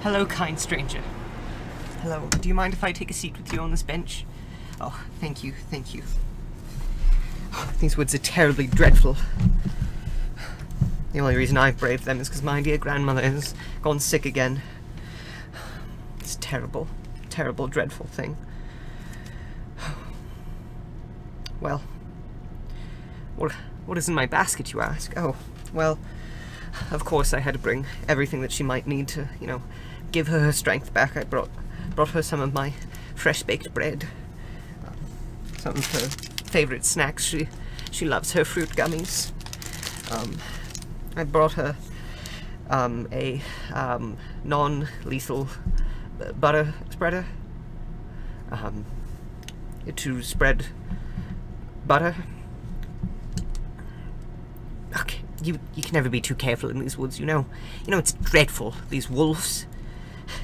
Hello, kind stranger. Hello, do you mind if I take a seat with you on this bench? Oh, thank you, thank you. These woods are terribly dreadful. The only reason I've braved them is because my dear grandmother has gone sick again. It's a terrible, terrible, dreadful thing. Well, what is in my basket, you ask? Oh, well, of course I had to bring everything that she might need to, you know, give her her strength back. I brought her some of my fresh-baked bread, some of her favorite snacks. She loves her fruit gummies. I brought her a non-lethal butter spreader to spread butter. Okay, you can never be too careful in these woods, you know. You know, it's dreadful, these wolves.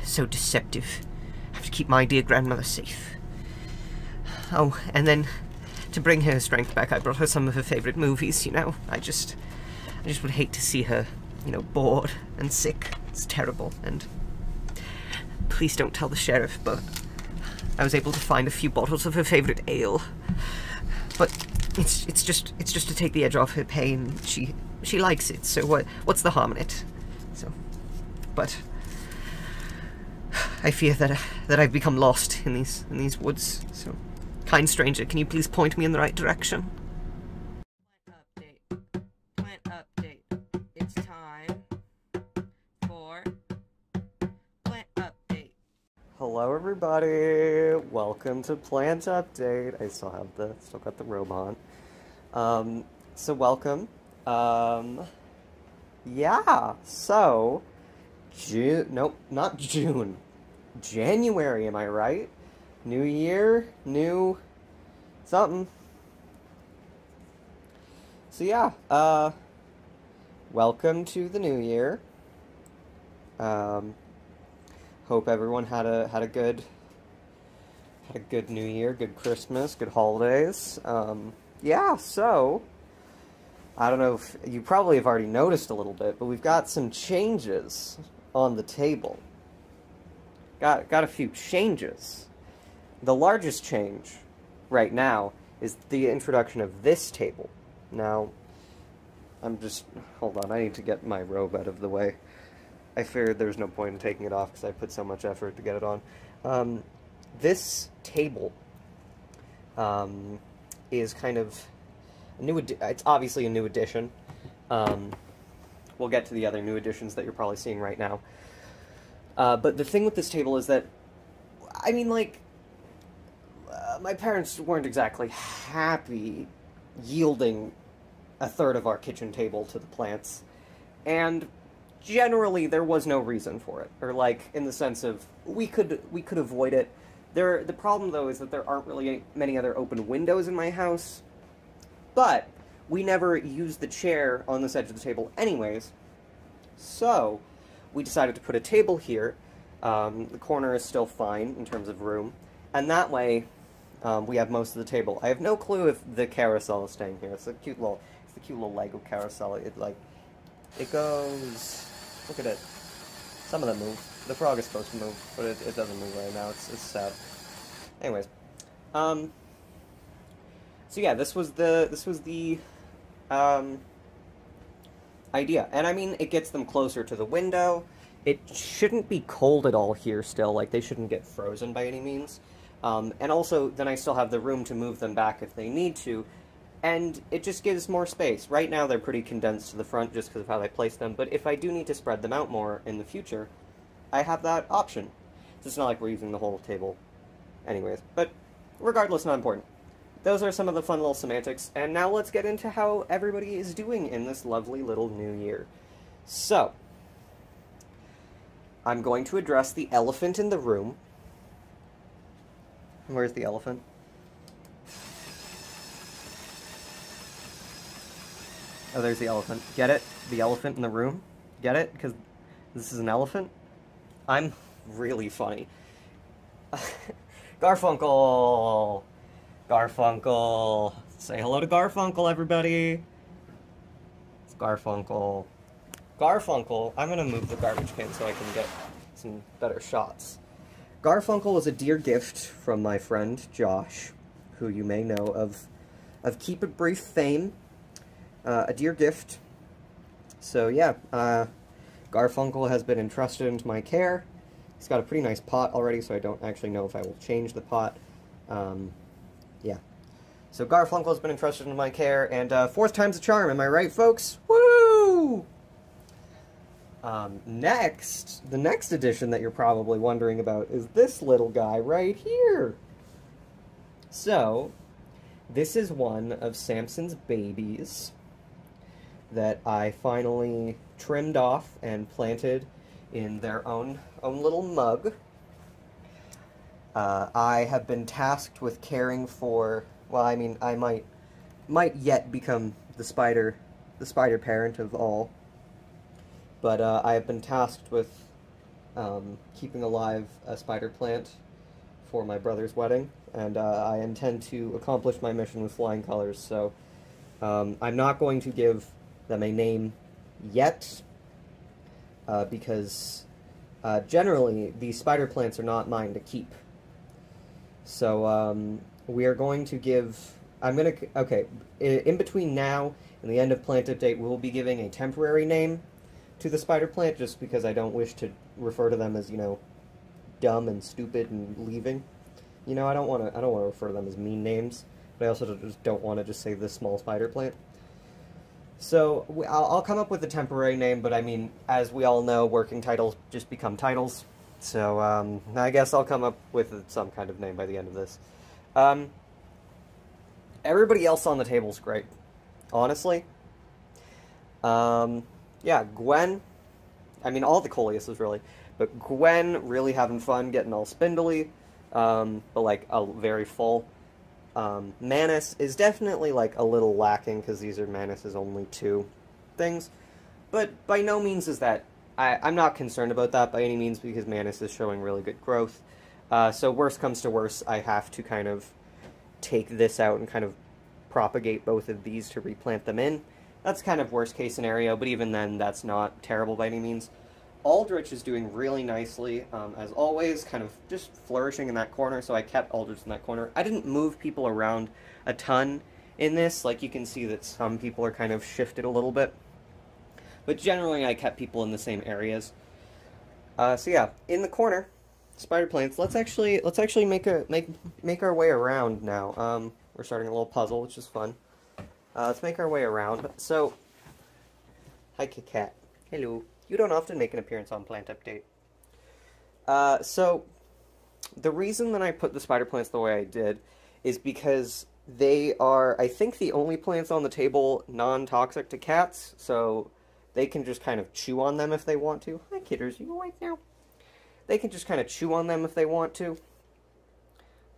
So deceptive. I have to keep my dear grandmother safe. Oh, and then to bring her strength back, I brought her some of her favorite movies, you know. I just would hate to see her, you know, bored and sick. It's terrible. And please don't tell the sheriff, but I was able to find a few bottles of her favorite ale. But it's just to take the edge off her pain. She likes it, so what's the harm in it? So, but I fear that I've become lost in these woods. So, kind stranger, can you please point me in the right direction? Plant update. It's time for plant update. Hello, everybody. Welcome to Plant Update. I still got the robe on. So welcome. Yeah. So, nope, not June. January, am I right? New year, new something. So yeah, welcome to the new year. Hope everyone had a good new year, good Christmas, good holidays. Yeah, so I don't know if you probably have already noticed a little bit, but we've got some changes on the table. Got a few changes. The largest change right now is the introduction of this table. Now, hold on, I need to get my robe out of the way. I figured there's no point in taking it off because I put so much effort to get it on. This table is kind of a new it's obviously a new addition. We'll get to the other new additions that you're probably seeing right now. But the thing with this table is that, I mean, like, my parents weren't exactly happy yielding a third of our kitchen table to the plants, and generally there was no reason for it, or like in the sense of we could avoid it. The problem though is that there aren't really many other open windows in my house, but we never used the chair on this edge of the table anyways, so we decided to put a table here. The corner is still fine in terms of room, and that way we have most of the table. I have no clue if the carousel is staying here. It's the cute little Lego carousel. It goes. Look at it. Some of them move. The frog is supposed to move, but it doesn't move right now. It's sad. Anyways, so yeah, this was the idea, and I mean, it gets them closer to the window. It shouldn't be cold at all here still, like they shouldn't get frozen by any means. And also, then I still have the room to move them back if they need to, and it just gives more space. Right now they're pretty condensed to the front just because of how I place them, but if I do need to spread them out more in the future, I have that option. So it's not like we're using the whole table anyways, but regardless, not important. Those are some of the fun little semantics, and now let's get into how everybody is doing in this lovely little new year. So, I'm going to address the elephant in the room. Where's the elephant? Oh, there's the elephant. Get it? The elephant in the room? Get it? Because this is an elephant? I'm really funny. Garfunkel! Garfunkel! Say hello to Garfunkel, everybody! It's Garfunkel. Garfunkel, I'm gonna move the garbage can so I can get some better shots. Garfunkel is a dear gift from my friend Josh, who you may know of Keep It Brief fame. A dear gift. So yeah, Garfunkel has been entrusted into my care. He's got a pretty nice pot already, so I don't actually know if I will change the pot. Yeah. So Garfunkel has been entrusted into my care, and fourth time's a charm, am I right, folks? Woo! Next, the next edition that you're probably wondering about is this little guy right here. So, this is one of Samson's babies that I finally trimmed off and planted in their own little mug. I have been tasked with caring for, well, I mean, I might yet become the spider parent of all. But I have been tasked with keeping alive a spider plant for my brother's wedding, and I intend to accomplish my mission with flying colors, so I'm not going to give them a name yet, because generally these spider plants are not mine to keep. So we are going to give, okay, in between now and the end of plant update, we will be giving a temporary name to the spider plant, just because I don't wish to refer to them as, you know, dumb and stupid and leaving. You know, I don't want to refer to them as mean names, but I also just don't want to just say this small spider plant. So I'll come up with a temporary name, but I mean, as we all know, working titles just become titles. So I guess I'll come up with some kind of name by the end of this. Everybody else on the table's great, honestly. Yeah, Gwen, I mean, all the Coleuses, really, but Gwen really having fun, getting all spindly, but, like, very full. Manus is definitely, like, a little lacking, because these are Manus's only 2 things, but by no means is that, I'm not concerned about that by any means, because Manus is showing really good growth. So worst comes to worst, I have to kind of take this out and kind of propagate both of these to replant them in. That's kind of worst case scenario, but even then, that's not terrible by any means. Aldrich is doing really nicely, as always, kind of just flourishing in that corner, so I kept Aldrich in that corner. I didn't move people around a ton in this, like you can see that some people are kind of shifted a little bit. But generally, I kept people in the same areas. So yeah, in the corner, spider plants. Let's actually make our way around now. We're starting a little puzzle, which is fun. Let's make our way around. So, hi Kit Kat. Hello. You don't often make an appearance on Plant Update. So, the reason that I put the spider plants the way I did is because they are, I think, the only plants on the table non-toxic to cats, so they can just kind of chew on them if they want to. Hi kitters, you awake now? They can just kind of chew on them if they want to.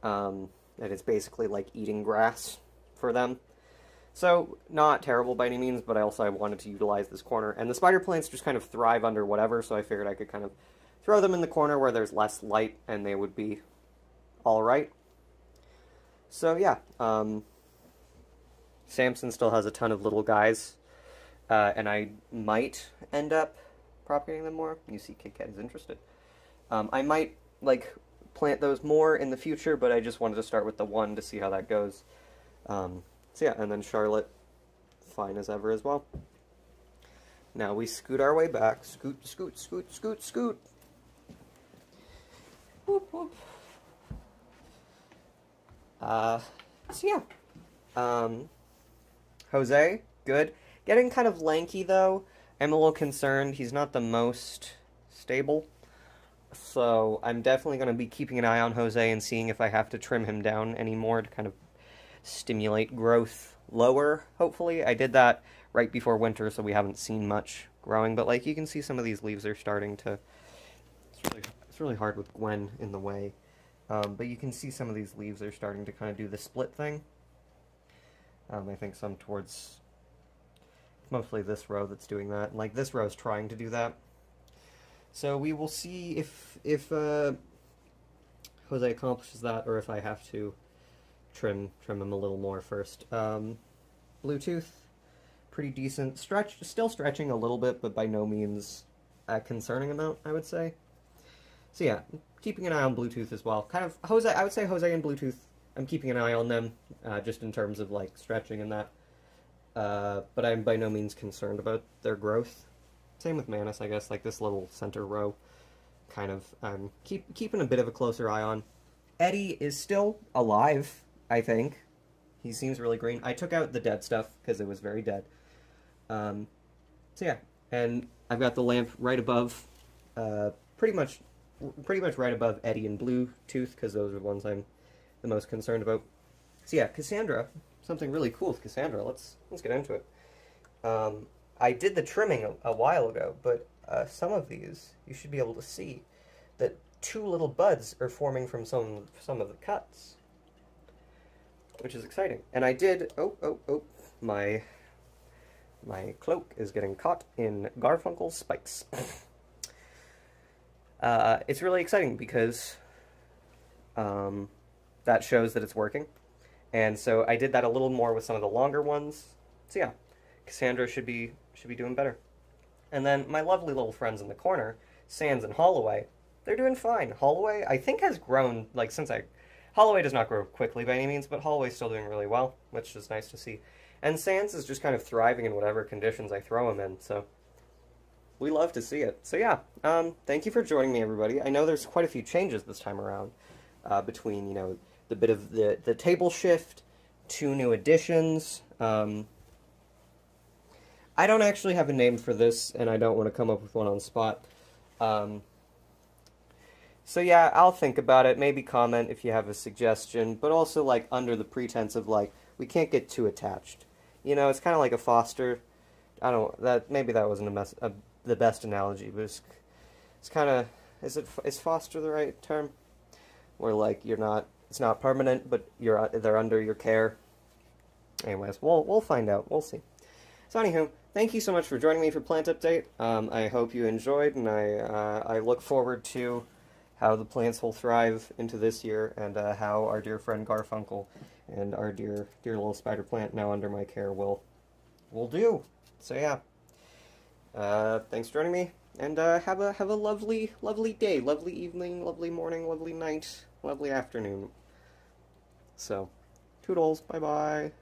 That is basically like eating grass for them. So, not terrible by any means, but I wanted to utilize this corner. And the spider plants just kind of thrive under whatever, so I figured I could kind of throw them in the corner where there's less light, and they would be alright. So, yeah. Samson still has a ton of little guys, and I might end up propagating them more. You see Kit Kat is interested. I might, like, plant those more in the future, but I just wanted to start with the one to see how that goes. So yeah, and then Charlotte, fine as ever as well. Now we scoot our way back. Scoot, scoot, scoot, scoot, scoot. Whoop, whoop. So yeah. Jose, good. Getting kind of lanky, though. I'm a little concerned. He's not the most stable. So I'm definitely going to be keeping an eye on Jose and seeing if I have to trim him down anymore to kind of stimulate growth lower, hopefully. I did that right before winter, so we haven't seen much growing, but like you can see some of these leaves are starting to, it's really hard with Gwen in the way, but you can see some of these leaves are starting to kind of do the split thing. I think some towards, mostly this row that's doing that, and like this row is trying to do that. So we will see if Jose accomplishes that, or if I have to trim him a little more first. Bluetooth, pretty decent. Still stretching a little bit, but by no means a concerning amount, I would say. So yeah, keeping an eye on Bluetooth as well. Kind of Jose, I would say Jose and Bluetooth. I'm keeping an eye on them, just in terms of like stretching and that. But I'm by no means concerned about their growth. Same with Manus, I guess. Like this little center row, kind of keeping a bit of a closer eye on. Eddie is still alive, I think. He seems really green. I took out the dead stuff because it was very dead. So yeah, and I've got the lamp right above, pretty much right above Eddie and Bluetooth, because those are the ones I'm the most concerned about. So yeah, Cassandra, something really cool with Cassandra. Let's get into it. I did the trimming a while ago, but some of these you should be able to see that two little buds are forming from some of the cuts, which is exciting. And I did. Oh! My cloak is getting caught in Garfunkel's spikes. It's really exciting because that shows that it's working. And so I did that a little more with some of the longer ones. So yeah, Cassandra should be doing better. And then my lovely little friends in the corner, Sans and Holloway, they're doing fine. Holloway, I think, has grown, like, Holloway does not grow quickly by any means, but Holloway's still doing really well, which is nice to see. And Sans is just kind of thriving in whatever conditions I throw him in, so we love to see it. So yeah, thank you for joining me, everybody. I know there's quite a few changes this time around, between, you know, the bit of the table shift, 2 new additions. I don't actually have a name for this, and I don't want to come up with one on the spot. So yeah, I'll think about it, maybe comment if you have a suggestion, but also, like, under the pretense of, like, we can't get too attached. You know, it's kind of like a foster. Maybe that wasn't the best analogy, but it's kind of, is foster the right term? Where, like, it's not permanent, but they're under your care. Anyways, we'll find out. We'll see. So anywho, thank you so much for joining me for Plant Update. I hope you enjoyed, and I look forward to how the plants will thrive into this year, and how our dear friend Garfunkel and our dear little spider plant now under my care will do. So yeah, thanks for joining me, and have a lovely day, lovely evening, lovely morning, lovely night, lovely afternoon. So, toodles, bye bye.